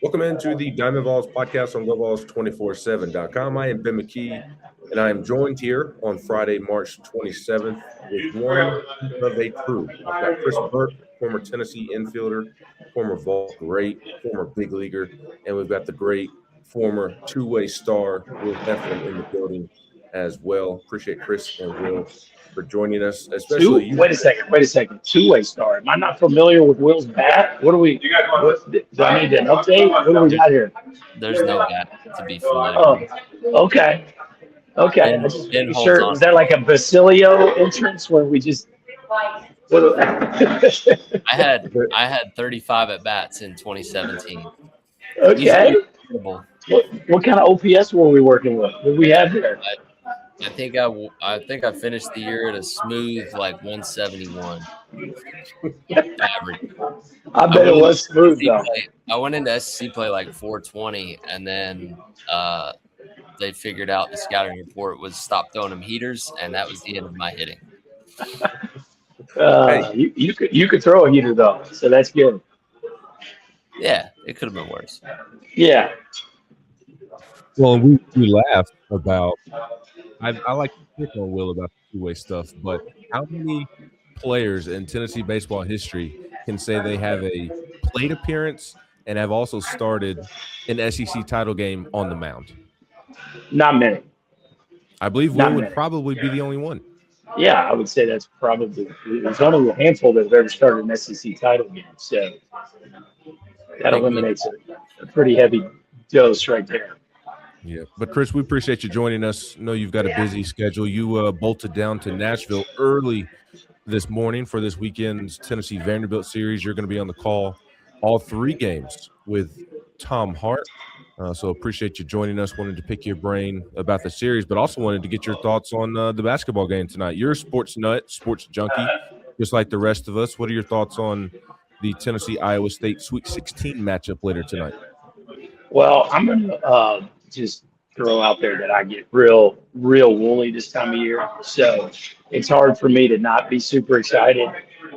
Welcome into the Diamond Vols Podcast on GoVols247.com. I am Ben McKee, and I am joined here on Friday, March 27th with one of a crew. I've got Chris Burke, former Tennessee infielder, former Vols great, former big leaguer, and we've got the great former two-way star, Will Heflin, in the building as well. Appreciate Chris and Will for joining us, especially you. Wait a second. Two-way star. Am I not familiar with Will's bat? What do we? Do I need an update? What do we got here? There's no bat to be familiar Oh, with. okay. Okay. Ben, I just Ben be holds sure. on. Is that like a Basilio entrance where we just? What, I had 35 at bats in 2017. okay. Terrible. What kind of OPS were we working with? What did we have there? I think I finished the year at a smooth like 171 average. I bet it was smooth though. I went into SEC play like 420, and then they figured out the scouting report was stop throwing them heaters, and that was the end of my hitting. You could throw a heater though, so that's good. Yeah, it could have been worse. Yeah. Well, we laughed about. I like to pick on Will about the two-way stuff, but how many players in Tennessee baseball history can say they have a plate appearance and have also started an SEC title game on the mound? Not many. I believe Not Will would many. probably be the only one. Yeah, I would say that's probably there's only a handful that have ever started an SEC title game, so that eliminates a pretty heavy dose right there. Yeah, but Chris, we appreciate you joining us. I know you've got a busy schedule. You bolted down to Nashville early this morning for this weekend's Tennessee Vanderbilt series. You're going to be on the call all three games with Tom Hart. So appreciate you joining us. Wanted to pick your brain about the series, but also wanted to get your thoughts on the basketball game tonight. You're a sports nut, sports junkie, just like the rest of us. What are your thoughts on the Tennessee-Iowa State Sweet 16 matchup later tonight? Well, I'm gonna just throw out there that I get real woolly this time of year, so it's hard for me to not be super excited.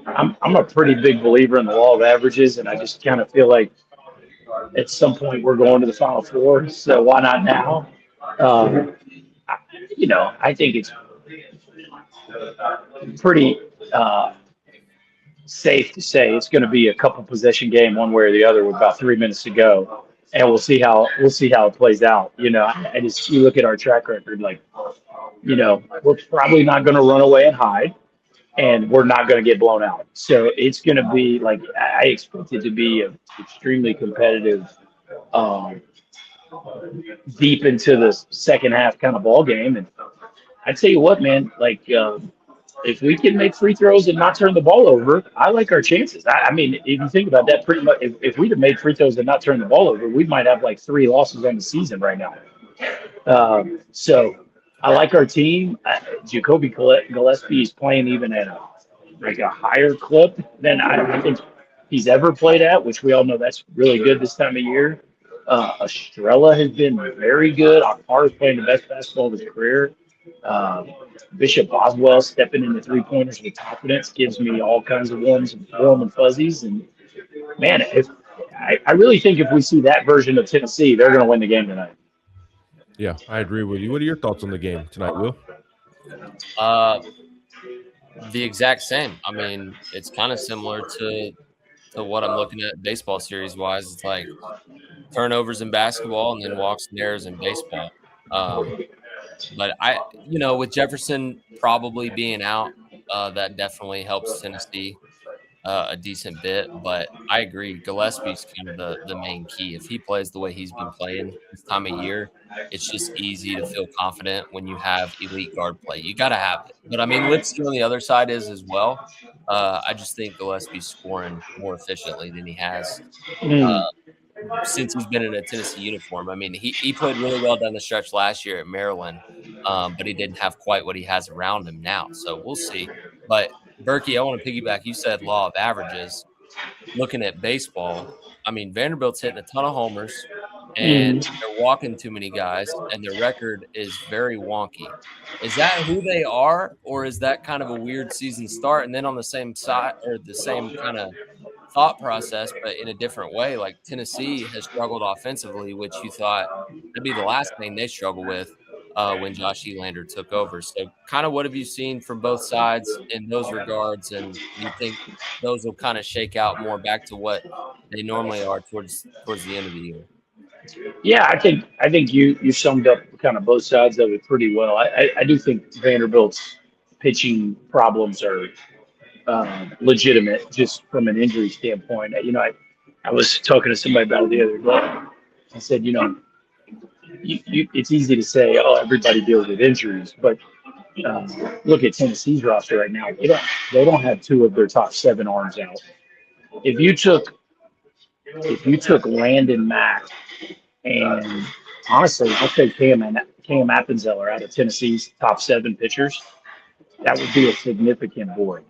I'm a pretty big believer in the law of averages, and I just kind of feel like at some point we're going to the Final Four, so why not now? I think it's pretty safe to say it's going to be a couple possession game, one way or the other, with about 3 minutes to go, and we'll see how it plays out. I just you look at our track record, like, we're probably not going to run away and hide, and we're not going to get blown out. So it's going to be like I expect it to be an extremely competitive, deep into the second half kind of ball game. And I tell you what, man, like if we can make free throws and not turn the ball over, I like our chances. I mean, if you think about that, pretty much, if we'd have made free throws and not turned the ball over, we might have like 3 losses on the season right now. So I like our team. Jacoby Gillespie is playing even at a higher clip than I think he's ever played at, which we all know that's really good this time of year. Estrella has been very good. Akbar is playing the best basketball of his career. Bishop Boswell stepping into three-pointers with confidence gives me all kinds of warm and fuzzies. And, man, I really think if we see that version of Tennessee, they're going to win the game tonight. Yeah, I agree with you. What are your thoughts on the game tonight, Will? The exact same. I mean, it's kind of similar to what I'm looking at baseball series wise. It's like turnovers in basketball and then walks and errors in baseball. But with Jefferson probably being out, that definitely helps Tennessee a decent bit. But I agree, Gillespie's kind of the main key. If he plays the way he's been playing this time of year, it's just easy to feel confident when you have elite guard play. You got to have it. But, I mean, Lipsky on the other side is as well. I just think Gillespie's scoring more efficiently than he has since he's been in a Tennessee uniform. I mean, he played really well down the stretch last year at Maryland, but he didn't have quite what he has around him now. So we'll see. But, Berkey, I want to piggyback. You said law of averages. Looking at baseball, I mean, Vanderbilt's hitting a ton of homers, and they're walking too many guys, and their record is very wonky. Is that who they are, or is that kind of a weird season start? And then on the same side, or the same kind of thought process, but in a different way. Like Tennessee has struggled offensively, which you thought that'd be the last thing they struggle with when Josh Elander took over. So kind of what have you seen from both sides in those regards? And do you think those will kind of shake out more back to what they normally are towards the end of the year? Yeah, I think you summed up kind of both sides of it pretty well. I do think Vanderbilt's pitching problems are legitimate just from an injury standpoint. I was talking to somebody about it the other day. I said, it's easy to say, oh, everybody deals with injuries, but look at Tennessee's roster right now. They don't have two of their top 7 arms out. If you took Landon Mack and honestly, I'll take Cam Appenzeller out of Tennessee's top 7 pitchers, that would be a significant void,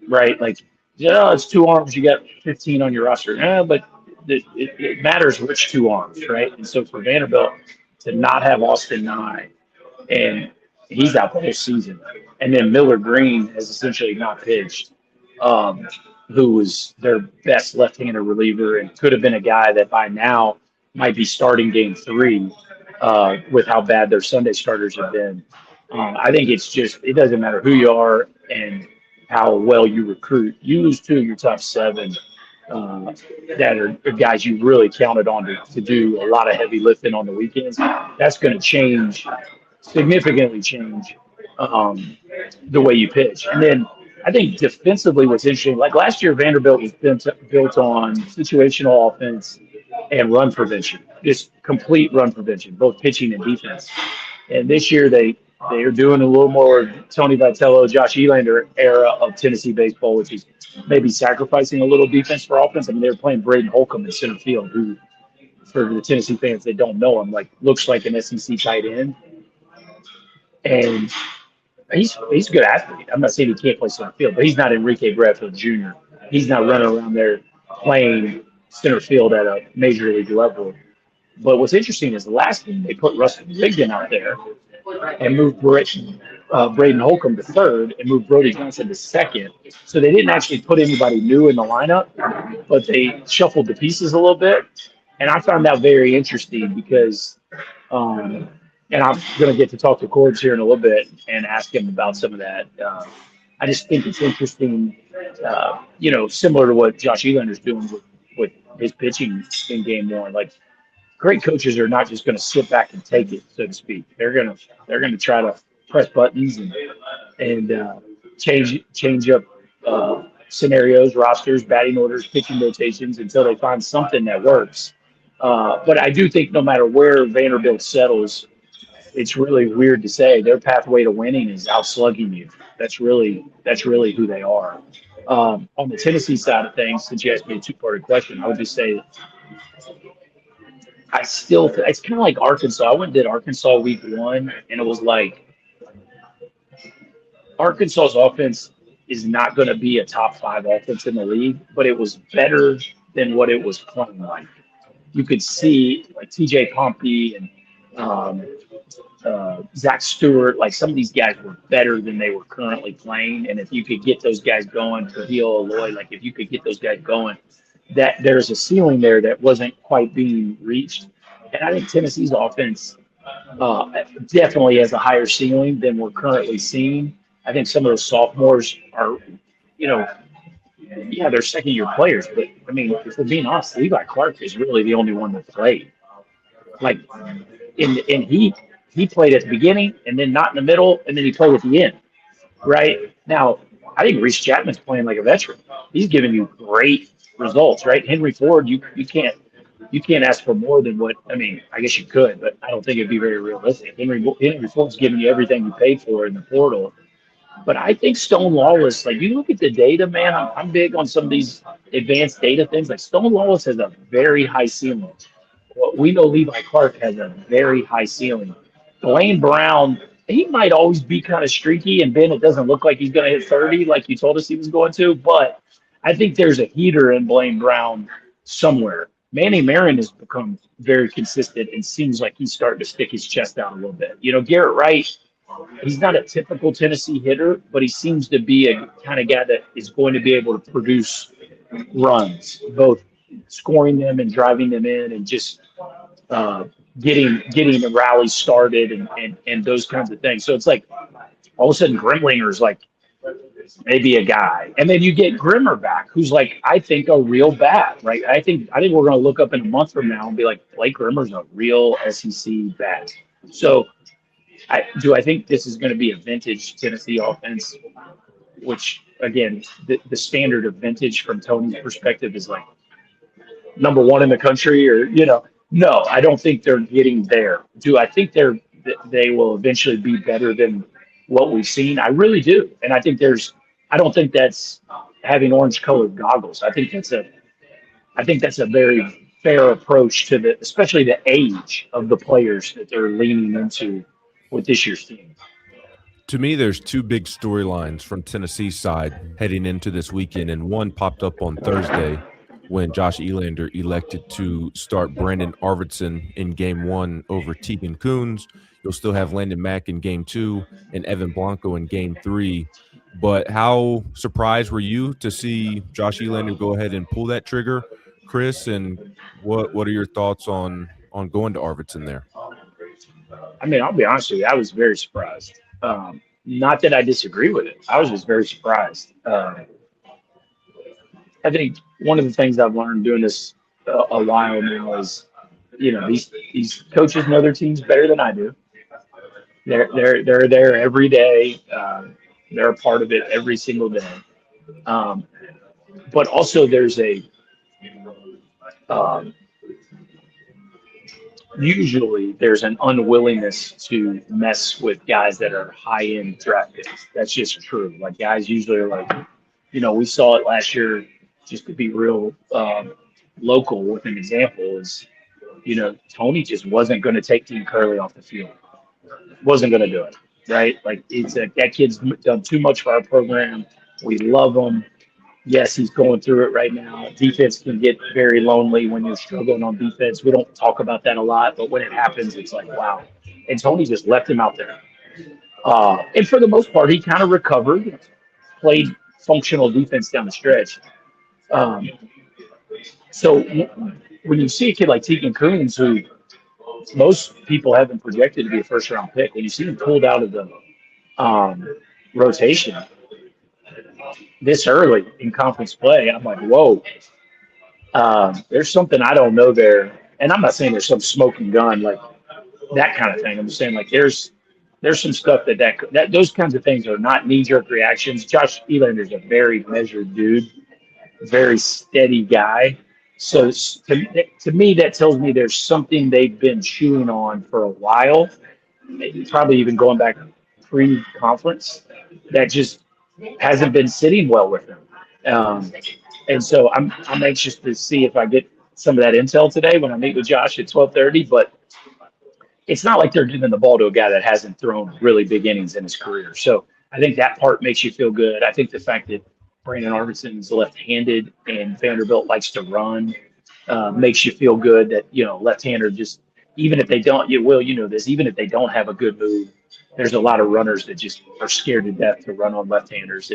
right? Like, yeah, it's 2 arms. You got 15 on your roster. But it matters which 2 arms, right? And so for Vanderbilt to not have Austin Nye, and he's out the whole season, and then Miller Green has essentially not pitched, who was their best left-handed reliever and could have been a guy that by now might be starting game 3 with how bad their Sunday starters have been. I think it doesn't matter who you are and how well you recruit. You lose 2 of your top 7 that are guys you really counted on to do a lot of heavy lifting on the weekends. That's going to significantly change the way you pitch. And then I think defensively what's interesting, like last year Vanderbilt was built on situational offense and run prevention, just complete run prevention, both pitching and defense. And this year they are doing a little more Tony Vitello, Josh Elander era of Tennessee baseball, which is maybe sacrificing a little defense for offense. I mean, they were playing Braden Holcomb in center field, who, for the Tennessee fans that don't know him, looks like an SEC tight end. And he's a good athlete. I'm not saying he can't play center field, but he's not Enrique Bradfield Jr. He's not running around there playing center field at a major league level. But what's interesting is the last game they put Rustin Rigdon out there and moved Braden Holcomb to third and moved Brody Johnson to second. So they didn't actually put anybody new in the lineup, but they shuffled the pieces a little bit. And I found that very interesting because and I'm going to get to talk to Corbs here in a little bit and ask him about some of that. I just think it's interesting, similar to what Josh Elander's doing with his pitching in game 1. Like, great coaches are not just going to sit back and take it, so to speak. They're going to try to press buttons and change up scenarios, rosters, batting orders, pitching rotations until they find something that works. But I do think no matter where Vanderbilt settles, it's really weird to say their pathway to winning is outslugging you. That's really who they are. On the Tennessee side of things, since you asked me a 2-part question, I would just say it's kind of like Arkansas. I went and did Arkansas week 1, and it was like Arkansas's offense is not going to be a top 5 offense in the league, but it was better than what it was playing like. You could see like TJ Pompey and Zach Stewart, like some of these guys were better than they were currently playing. And if you could get those guys going, Kahil Aloy, like if you could get those guys going, that there's a ceiling there that wasn't quite being reached. And I think Tennessee's offense definitely has a higher ceiling than we're currently seeing. I think some of those sophomores are, they're second-year players. But, I mean, if we're being honest, Levi Clark is really the only one that played. Like, and he played at the beginning and then not in the middle, and then he played at the end, right? Now, I think Reese Chapman's playing like a veteran. He's giving you great results, right? Henry Ford, you can't ask for more than what, I mean, I guess you could, but I don't think it'd be very realistic. Henry Ford's giving you everything you paid for in the portal. But I think Stone Lawless, like you look at the data, man, I'm big on some of these advanced data things. Like Stone Lawless has a very high ceiling. Well, we know Levi Clark has a very high ceiling. Blaine Brown, he might always be kind of streaky, and Ben, it doesn't look like he's going to hit 30 like you told us he was going to, but I think there's a heater in Blaine Brown somewhere. Manny Marin has become very consistent and seems like he's starting to stick his chest out a little bit. Garrett Wright, he's not a typical Tennessee hitter, but he seems to be a kind of guy that is going to be able to produce runs, both scoring them and driving them in, and just uh, getting the rally started and those kinds of things. So it's like all of a sudden Grimlinger's like maybe a guy, and then you get Grimmer back, who's like I think a real bat, right? I think we're going to look up in a month from now and be like Blake Grimmer's a real SEC bat. So I think this is going to be a vintage Tennessee offense, which again the standard of vintage from Tony's perspective is like number one in the country, or no, I don't think they're getting there. Do I think they will eventually be better than what we've seen? I really do, and I don't think that's having orange colored goggles. I think that's a very fair approach to especially the age of the players that they're leaning into with this year's team. To me, there's two big storylines from Tennessee's side heading into this weekend, and one popped up on Thursday when Josh Elander elected to start Brandon Arvidsson in Game 1 over Tegan Coons. You'll still have Landon Mack in Game 2 and Evan Blanco in Game 3. But how surprised were you to see Josh Elander go ahead and pull that trigger, Chris? And what are your thoughts on going to Arvidsson there? I mean, I'll be honest with you, I was very surprised. Not that I disagree with it. I was just very surprised. I think one of the things I've learned doing this a while now is, these coaches know their teams better than I do. They're there every day. They're a part of it every single day. But also there's usually there's an unwillingness to mess with guys that are high-end draft picks. That's just true. Like guys usually are like, we saw it last year. Just to be real local with an example is, Tony just wasn't going to take Dean Curley off the field. Wasn't going to do it, right? Like that kid's done too much for our program. We love him. Yes, he's going through it right now. Defense can get very lonely when you're struggling on defense. We don't talk about that a lot, but when it happens, it's like, wow. And Tony just left him out there. And for the most part, he kind of recovered, played functional defense down the stretch. So when you see a kid like Tegan Coons, who most people have been projected to be a first-round pick, when you see him pulled out of the rotation this early in conference play, I'm like, whoa, there's something I don't know there. And I'm not saying there's some smoking gun, like that kind of thing. I'm just saying like there's some stuff that those kinds of things are not knee-jerk reactions. Josh Elander's a very measured dude. Very steady guy. So to me, that tells me there's something they've been chewing on for a while, maybe probably even going back pre-conference, that just hasn't been sitting well with them. And so I'm anxious to see if I get some of that intel today when I meet with Josh at 12:30. But it's not like they're giving the ball to a guy that hasn't thrown really big innings in his career. So I think that part makes you feel good. I think the fact that Brandon Arvidsson is left-handed and Vanderbilt likes to run makes you feel good that, left-hander just, even if they don't, even if they don't have a good move, there's a lot of runners that just are scared to death to run on left-handers.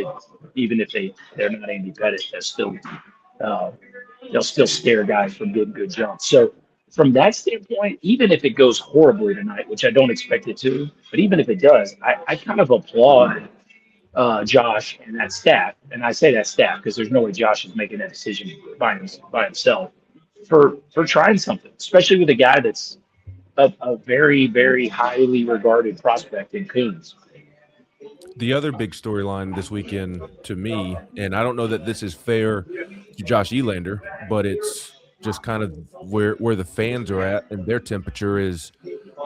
Even if they're not Andy Pettit, they'll still scare guys from getting good jumps. So from that standpoint, even if it goes horribly tonight, which I don't expect it to, but even if it does, I kind of applaud Josh and that staff, and I say that staff because there's no way Josh is making that decision by himself for trying something, especially with a guy that's a very, very highly regarded prospect in Coons. The other big storyline this weekend to me, and I don't know that this is fair to Josh Elander, but it's just kind of where the fans are at and their temperature is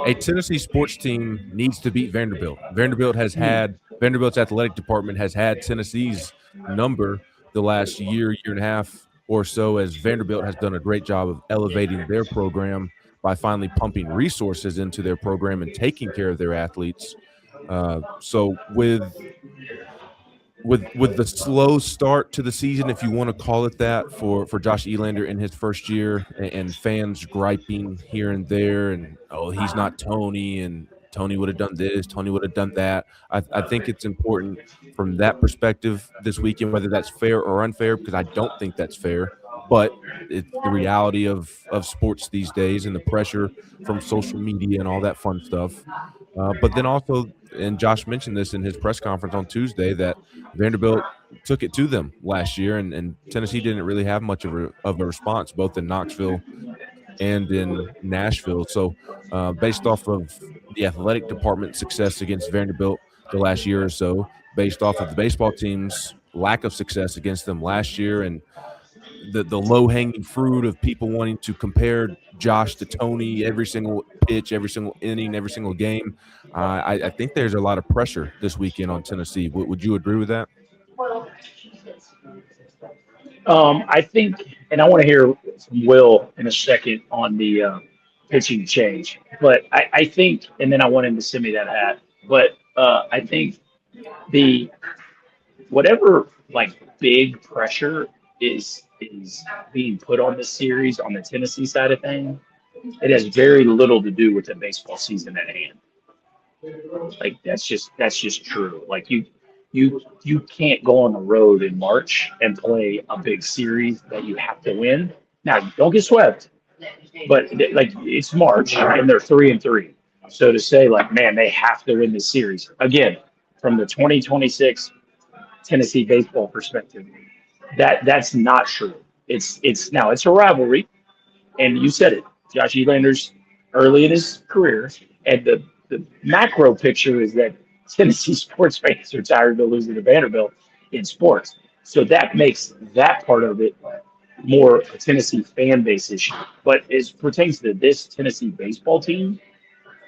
a Tennessee sports team needs to beat Vanderbilt. Vanderbilt's athletic department has had Tennessee's number the last year and a half or so, as Vanderbilt has done a great job of elevating their program by finally pumping resources into their program and taking care of their athletes. So with the slow start to the season, if you want to call it that, for Josh Elander in his first year, and fans griping here and there, and he's not Tony, and Tony would have done this, Tony would have done that. I think it's important from that perspective this weekend, whether that's fair or unfair, because I don't think that's fair. But it's the reality of sports these days and the pressure from social media and all that fun stuff. But then also, and Josh mentioned this in his press conference on Tuesday, that Vanderbilt took it to them last year, and Tennessee didn't really have much of a response, both in Knoxville and in Nashville. So based off of the athletic department's success against Vanderbilt the last year or so, based off of the baseball team's lack of success against them last year, and the low-hanging fruit of people wanting to compare Josh to Tony every single pitch, every single inning, every single game, I think there's a lot of pressure this weekend on Tennessee. Would you agree with that? I think, and I want to hear from Will in a second on the pitching change, but I think, and then I want him to send me that hat, but I think the whatever like big pressure is being put on this series on the Tennessee side of things, it has very little to do with the baseball season at hand. Like that's just true. Like you can't go on the road in March and play a big series that you have to win. Now, don't get swept, but like it's March and they're 3-3. So to say like, man, they have to win this series again from the 2026 Tennessee baseball perspective, that's not true. It's a rivalry, and you said it. Josh Elander's early in his career, and the macro picture is that Tennessee sports fans are tired of losing to Vanderbilt in sports. So that makes that part of it more a Tennessee fan base issue. But as pertains to this Tennessee baseball team,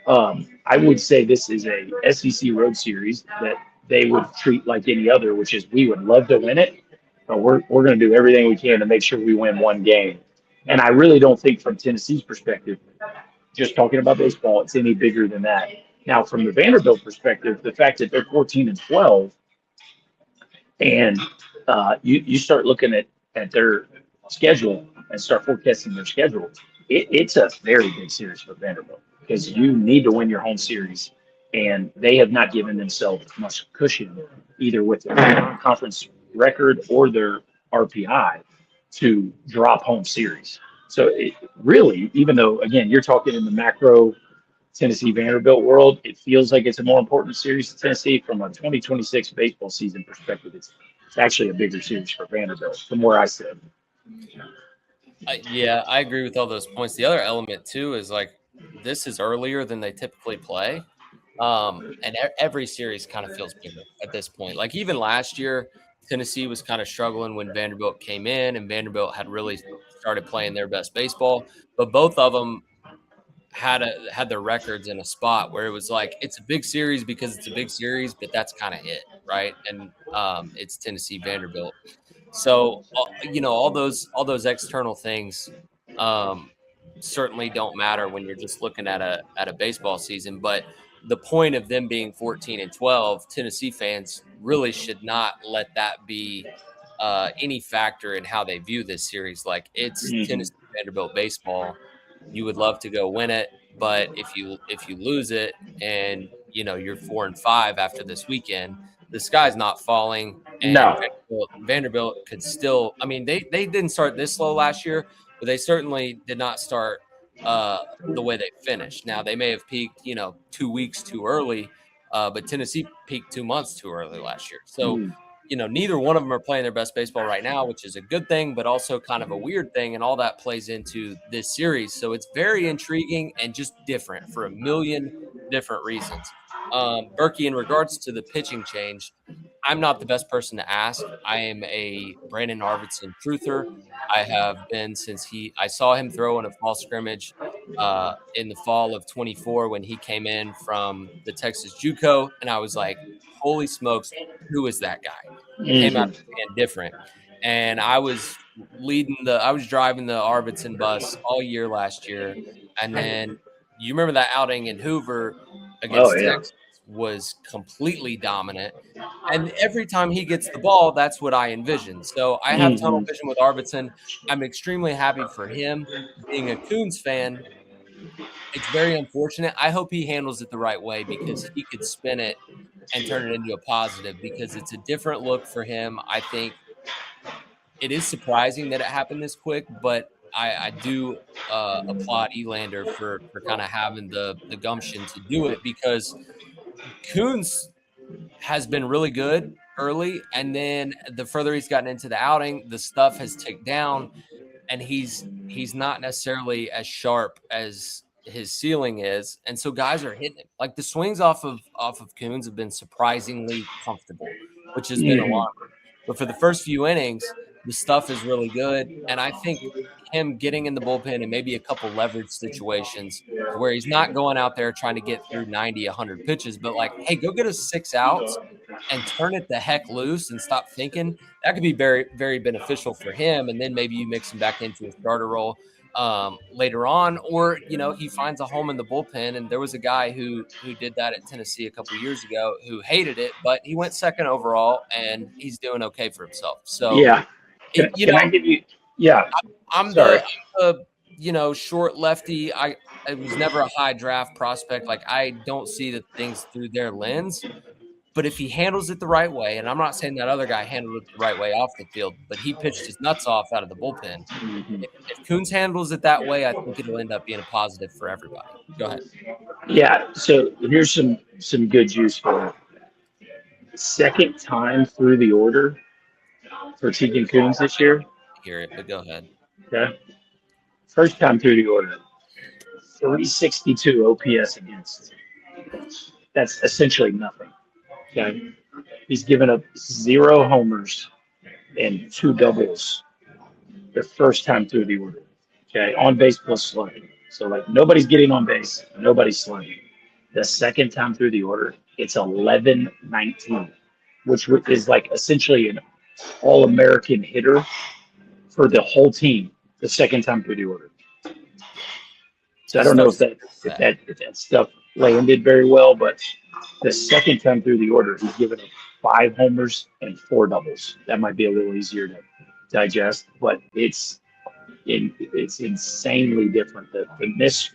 I would say this is a SEC road series that they would treat like any other, which is we would love to win it, but we're going to do everything we can to make sure we win one game. And I really don't think from Tennessee's perspective, just talking about baseball, it's any bigger than that. Now, from the Vanderbilt perspective, the fact that they're 14-12, and you start looking at their schedule and start forecasting their schedule, it's a very big series for Vanderbilt because you need to win your home series, and they have not given themselves much cushion either with their conference record or their RPI to drop home series. So it really, even though, again, you're talking in the macro Tennessee Vanderbilt world, it feels like it's a more important series to Tennessee. From a 2026 baseball season perspective, it's actually a bigger series for Vanderbilt from where I sit. Yeah, I agree with all those points. The other element too is like this is earlier than they typically play, and every series kind of feels bigger at this point. Like even last year, Tennessee was kind of struggling when Vanderbilt came in, and Vanderbilt had really started playing their best baseball. But both of them had their records in a spot where it was like it's a big series because it's a big series, but that's kind of it, right? And it's Tennessee Vanderbilt. So all those external things certainly don't matter when you're just looking at a baseball season. But the point of them being 14-12, Tennessee fans really should not let that be any factor in how they view this series. Like it's Tennessee Vanderbilt baseball. You would love to go win it, but if you lose it and you're 4-5 after this weekend, the sky's not falling. And No. Vanderbilt could still. I mean, they didn't start this slow last year, but they certainly did not start the way they finished. Now they may have peaked 2 weeks too early, but Tennessee peaked 2 months too early last year. So neither one of them are playing their best baseball right now, which is a good thing, but also kind of a weird thing. And all that plays into this series. So it's very intriguing and just different for a million different reasons. Berkey, in regards to the pitching change, I'm not the best person to ask. I am a Brandon Arvidsson truther. I have been since I saw him throw in a fall scrimmage in the fall of 24 when he came in from the Texas JUCO. And I was like, holy smokes, who is that guy? He came out and different. And I was driving the Arvidsson bus all year last year. And then you remember that outing in Hoover against Texas was completely dominant. And every time he gets the ball, that's what I envision. So I have tunnel vision with Arvidsson. I'm extremely happy for him. Being a Coons fan, it's very unfortunate. I hope he handles it the right way because he could spin it and turn it into a positive because it's a different look for him. I think it is surprising that it happened this quick, but I do applaud Elander for kind of having the gumption to do it because Coons has been really good early, and then the further he's gotten into the outing, the stuff has ticked down, and he's not necessarily as sharp as his ceiling is, and so guys are hitting him. Like the swings off of Coons have been surprisingly comfortable, which has been alarming. But for the first few innings, the stuff is really good, and I think him getting in the bullpen and maybe a couple leverage situations where he's not going out there trying to get through 90, 100 pitches, but like, hey, go get us 6 outs and turn it the heck loose and stop thinking. That could be very, very beneficial for him. And then maybe you mix him back into a starter role later on, or, you know, he finds a home in the bullpen. And there was a guy who did that at Tennessee a couple of years ago who hated it, but he went second overall and he's doing okay for himself. So, yeah. Can I give you? Yeah. I'm the you know, short lefty. I was never a high draft prospect. Like I don't see the things through their lens. But if he handles it the right way, and I'm not saying that other guy handled it the right way off the field, but he pitched his nuts off out of the bullpen. If Coons handles it that way, I think it'll end up being a positive for everybody. Go ahead. Yeah. So here's some good juice for it. Second time through the order for Tegan Coons this year. Hear it, but go ahead. Okay. First time through the order, 362 OPS against. That's essentially nothing. Okay. He's given up 0 homers and 2 doubles the first time through the order. Okay. On base plus slugging. So, like, nobody's getting on base, nobody's slugging. The second time through the order, it's 11-19, which is like essentially an All-American hitter for the whole team the second time through the order. So I don't know if that stuff landed very well, but the second time through the order, he's given up 5 homers and 4 doubles. That might be a little easier to digest, but it's insanely different. The miss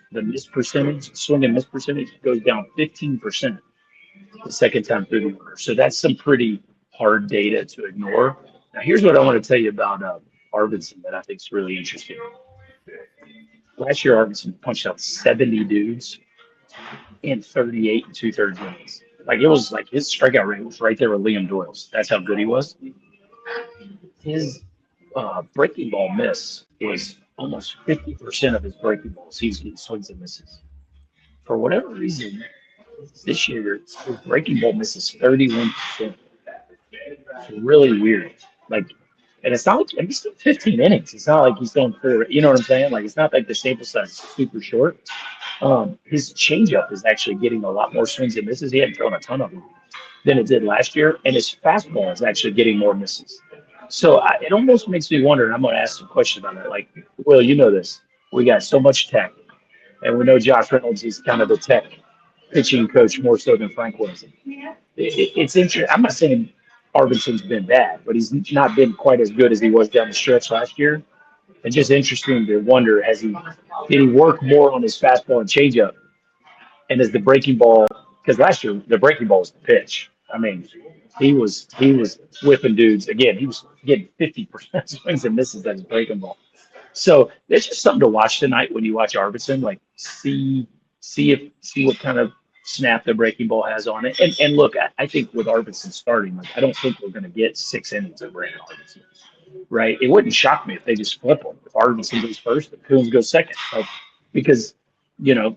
percentage, swing and miss percentage goes down 15% the second time through the order. So that's some pretty hard data to ignore. Now, here's what I want to tell you about Arvidsson that I think is really interesting. Last year, Arvidsson punched out 70 dudes in 38 2/3 innings. Like, it was like his strikeout rate was right there with Liam Doyle's. That's how good he was. His breaking ball miss was almost 50% of his breaking balls. He's getting swings and misses. For whatever reason, this year, his breaking ball miss is 31%. It's really weird. Like, and it's not like, and he's still 15 innings. It's not like he's going for, you know what I'm saying? Like, it's not like the sample size is super short. His changeup is actually getting a lot more swings and misses. He hadn't thrown a ton of them than it did last year. And his fastball is actually getting more misses. So it almost makes me wonder, and I'm going to ask some question about it. Like, Will, you know this. We got so much tech. And we know Josh Reynolds is kind of the tech pitching coach more so than Frank was. It's interesting. I'm not saying Arvidsson's been bad, but he's not been quite as good as he was down the stretch last year. It's just interesting to wonder, did he work more on his fastball and changeup? And is the breaking ball, because last year the breaking ball was the pitch. I mean, he was whipping dudes. Again, he was getting 50% swings and misses at his breaking ball. So it's just something to watch tonight when you watch Arvidsson. Like, see what kind of snap the breaking ball has on it. And look, I think with Arvidsson starting, like, I don't think we're going to get 6 innings of Brandon Arvidsson. Right? It wouldn't shock me if they just flip them. If Arvidsson goes first, and Coons goes second. Like, because, you know,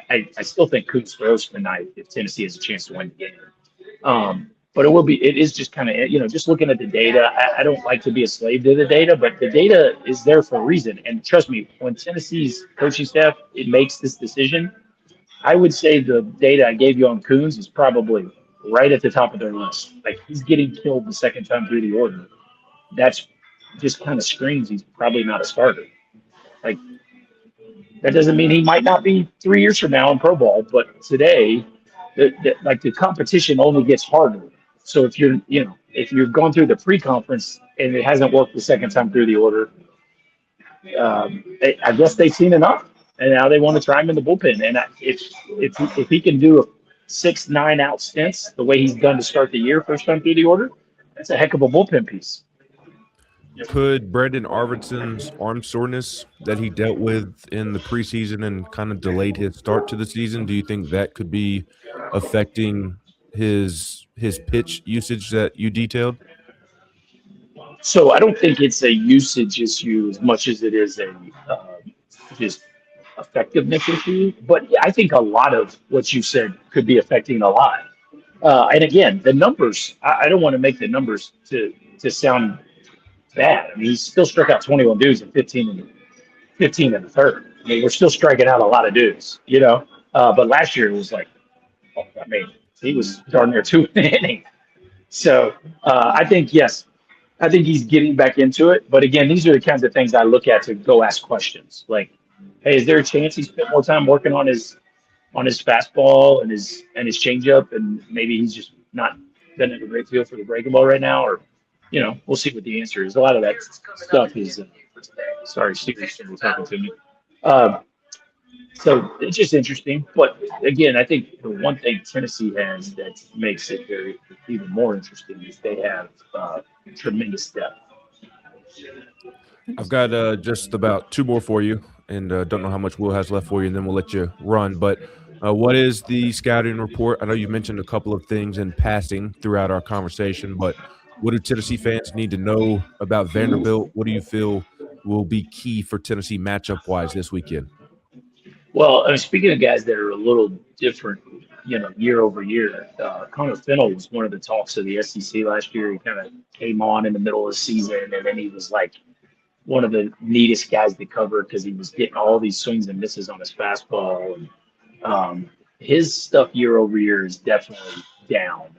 I still think Coons throws tonight if Tennessee has a chance to win the game. But it is just kind of, you know, just looking at the data. I don't like to be a slave to the data, but the data is there for a reason. And trust me, when Tennessee's coaching staff makes this decision, I would say the data I gave you on Coons is probably right at the top of their list. Like, he's getting killed the second time through the order. That's just kind of screams he's probably not a starter. Like, that doesn't mean he might not be 3 years from now in pro ball, but today, the competition only gets harder. So if you're going through the pre-conference and it hasn't worked the second time through the order, I guess they've seen enough. and now they want to try him in the bullpen. And if he can do a 6-9 out stints the way he's done to start the year, first time through the order, that's a heck of a bullpen piece. Could Brandon Arvidsson's arm soreness that he dealt with in the preseason and kind of delayed his start to the season, do you think that could be affecting his pitch usage that you detailed? So I don't think it's a usage issue as much as it is a just effectiveness issue. But yeah, I think a lot of what you said could be affecting a lot. And again, the numbers, I don't want to make the numbers to sound bad. I mean, he still struck out 21 dudes and 15 in the third. I mean, we're still striking out a lot of dudes, you know. But last year it was like, I mean, he was darn near 2 in an inning. So I think, yes, I think he's getting back into it. But again, these are the kinds of things I look at to go ask questions. Like, hey, is there a chance he spent more time working on his fastball and his changeup, and maybe he's just not been in a great feel for the breaking ball right now? Or, you know, we'll see what the answer is. A lot of that stuff is sorry, Steve's talking to me. So it's just interesting. But again, I think the one thing Tennessee has that makes it even more interesting is they have tremendous depth. I've got just about 2 more for you, and don't know how much Will has left for you, and then we'll let you run. But what is the scouting report? I know you mentioned a couple of things in passing throughout our conversation, but what do Tennessee fans need to know about Vanderbilt? What do you feel will be key for Tennessee matchup-wise this weekend? Well, I mean, speaking of guys that are a little different, you know, year over year, Connor Fennell was one of the talks of the SEC last year. He kind of came on in the middle of the season, and then he was like one of the neatest guys to cover because he was getting all these swings and misses on his fastball. And his stuff year over year is definitely down.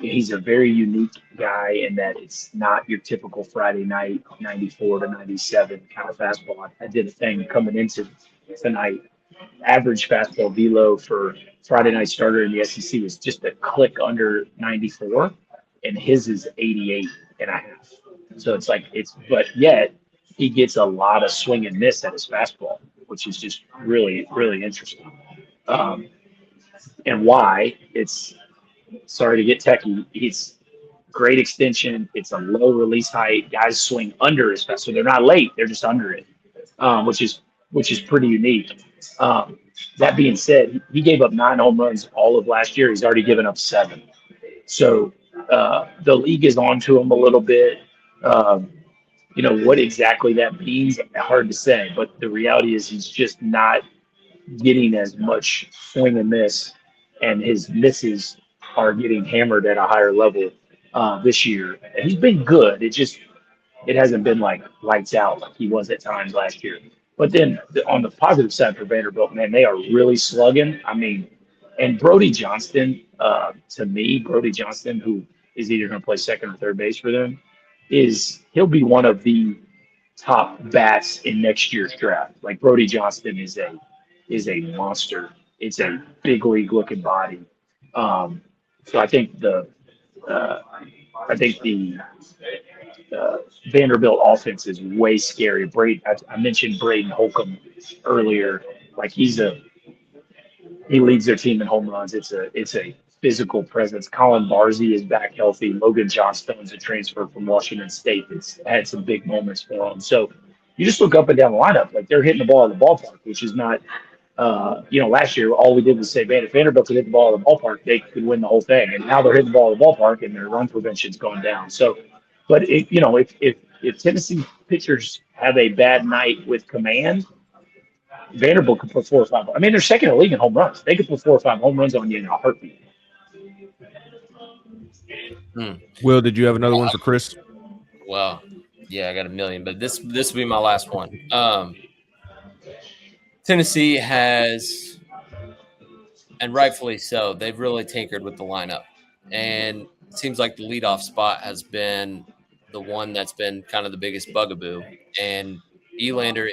He's a very unique guy in that it's not your typical Friday night 94 to 97 kind of fastball. I did a thing coming into tonight. Average fastball velo for Friday night starter in the SEC is just a click under 94, and his is 88.5. So it's like but yet he gets a lot of swing and miss at his fastball, which is just really, really interesting. And why? It's sorry to get techie. It's great extension. It's a low release height. Guys swing under his fastball, so they're not late; they're just under it, which is pretty unique. That being said, he gave up 9 home runs all of last year. He's already given up 7. So the league is on to him a little bit. You know, what exactly that means, hard to say. But the reality is he's just not getting as much swing and miss, and his misses are getting hammered at a higher level this year. And he's been good. It hasn't been like lights out like he was at times last year. But then on the positive side for Vanderbilt, man, they are really slugging. I mean, and Brody Johnston, to me, Brody Johnston, who is either going to play second or third base for them, he'll be one of the top bats in next year's draft. Like Brody Johnston is a monster. It's a big league looking body. So I think the Vanderbilt offense is way scary. I mentioned Braden Holcomb earlier. Like he leads their team in home runs. It's a physical presence. Colin Barzey is back healthy. Logan Johnstone's a transfer from Washington State that's had some big moments for him. So you just look up and down the lineup, like they're hitting the ball in the ballpark, which is not. Last year all we did was say, man, if Vanderbilt could hit the ball in the ballpark, they could win the whole thing. And now they're hitting the ball in the ballpark, and their run prevention's gone down. So, but if Tennessee pitchers have a bad night with command, Vanderbilt could put 4 or 5. I mean, they're second in the league in home runs. They could put 4 or 5 home runs on you in a heartbeat. Will, did you have another one for Chris? Well, yeah, I got a million, but this will be my last one. Tennessee has, and rightfully so, they've really tinkered with the lineup. And it seems like the leadoff spot has been the one that's been kind of the biggest bugaboo. And Elander,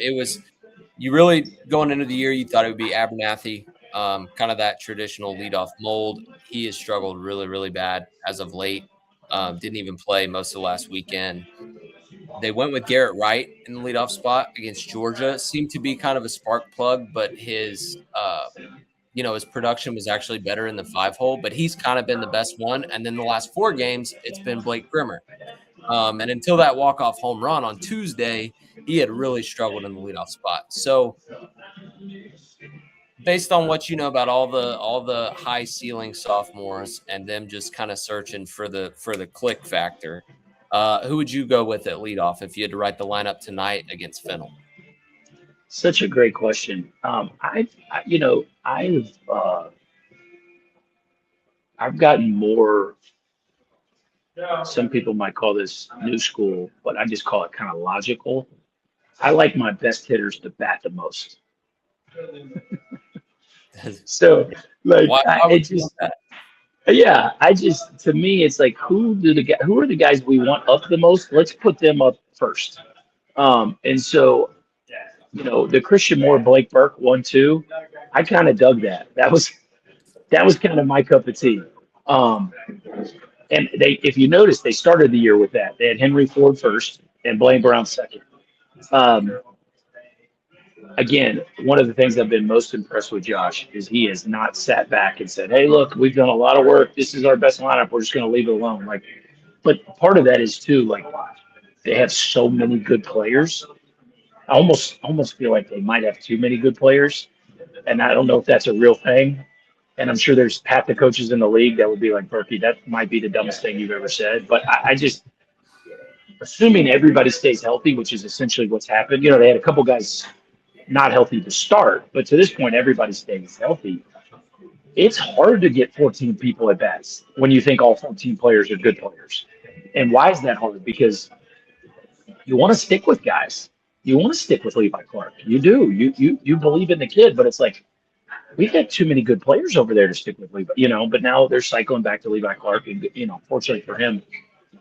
you really, going into the year, you thought it would be Abernathy, kind of that traditional leadoff mold. He has struggled really, really bad as of late. Didn't even play most of last weekend. They went with Garrett Wright in the leadoff spot against Georgia. Seemed to be kind of a spark plug, but his his production was actually better in the 5-hole, but he's kind of been the best one. And then the last 4 games, it's been Blake Grimmer. And until that walk-off home run on Tuesday, he had really struggled in the leadoff spot. So based on what you know about all the high ceiling sophomores and them just kind of searching for the click factor, who would you go with at leadoff if you had to write the lineup tonight against Fennel? Such a great question. I've gotten more. Some people might call this new school, but I just call it kind of logical. I like my best hitters to bat the most. So, like, why would you want that? Yeah, to me, it's like who are the guys we want up the most? Let's put them up first. And so, the Christian Moore, Blake Burke 1-2, I kind of dug that. That was kind of my cup of tea. And if you notice, they started the year with that. They had Henry Ford first and Blaine Brown second. Again, one of the things I've been most impressed with Josh is he has not sat back and said, "Hey, look, we've done a lot of work. This is our best lineup. We're just going to leave it alone." But part of that is too, they have so many good players. I almost feel like they might have too many good players, and I don't know if that's a real thing. And I'm sure there's half the coaches in the league that would be like, "Berkey, that might be the dumbest thing you've ever said." But I just, assuming everybody stays healthy, which is essentially what's happened. They had a couple guys not healthy to start, but to this point, everybody stays healthy. It's hard to get 14 people at bats when you think all 14 players are good players. And why is that hard? Because you want to stick with guys. You want to stick with Levi Clark. You do. You believe in the kid, but it's like, we've got too many good players over there to stick with Levi, but now they're cycling back to Levi Clark. And, fortunately for him,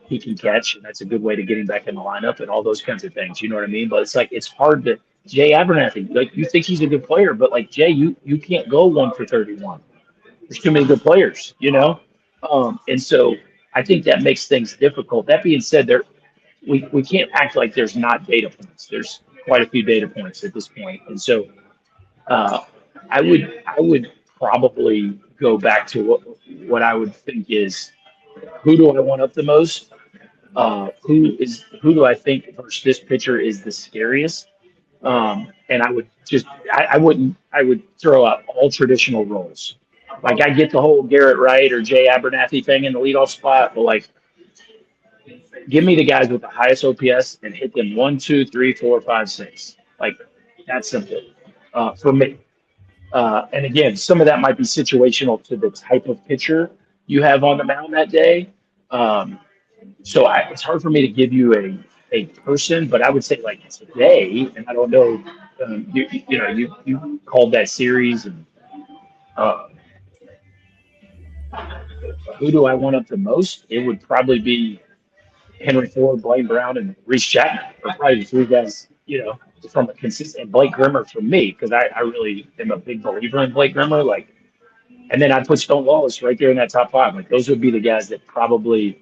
he can catch, and that's a good way to get him back in the lineup and all those kinds of things. You know what I mean? But it's like, it's hard to, Jay Abernathy, you think he's a good player, but Jay, you can't go 1 for 31. There's too many good players, and so I think that makes things difficult. That being said, we can't act like there's not data points. There's quite a few data points at this point. And so I would probably go back to what I would think is, who do I want up the most? Who do I think versus this pitcher is the scariest? And I would just, I would throw out all traditional roles. I get the whole Garrett Wright or Jay Abernathy thing in the leadoff spot, but give me the guys with the highest OPS and hit them 1, 2, 3, 4, 5, 6. That's simple for me. And again, some of that might be situational to the type of pitcher you have on the mound that day. So it's hard for me to give you a person, but I would say today, and I don't know, you called that series, and who do I want up the most? It would probably be Henry Ford, Blaine Brown, and Reese Chapman. Or probably the 3 guys, from a consistent, Blake Grimmer for me, because I really am a big believer in Blake Grimmer. And then I'd put Stone Wallace right there in that top 5. Those would be the guys that probably,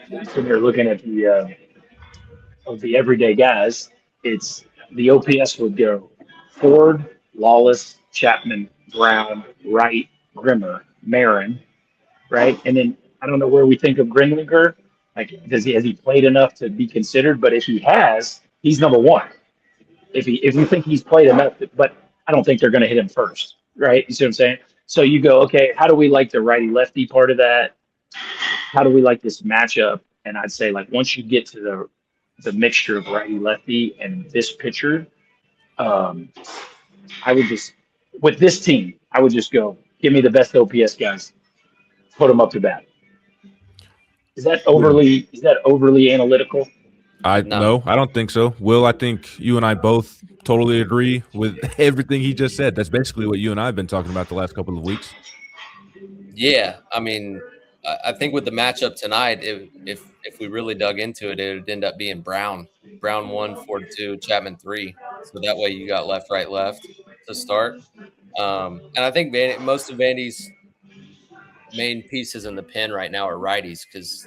when you're looking at the everyday guys, it's the OPS would go Ford, Lawless, Chapman, Brown, Wright, Grimmer, Marin, right? And then I don't know where we think of Grinlinger. Has he played enough to be considered? But if he has, he's number 1. If you think he's played enough, but I don't think they're going to hit him first, right? You see what I'm saying? So you go, okay, how do we like the righty-lefty part of that? How do we like this matchup? And I'd say once you get to the mixture of righty-lefty and this pitcher, I would just, with this team, I would just go, give me the best OPS guys, put them up to bat. Is that overly analytical? No, I don't think so. Will, I think you and I both totally agree with everything he just said. That's basically what you and I have been talking about the last couple of weeks. Yeah, I mean, I think with the matchup tonight, if we really dug into it, it would end up being Brown 1, Ford 2, Chapman 3. So that way you got left, right, left to start. And I think most of Vandy's main pieces in the pen right now are righties because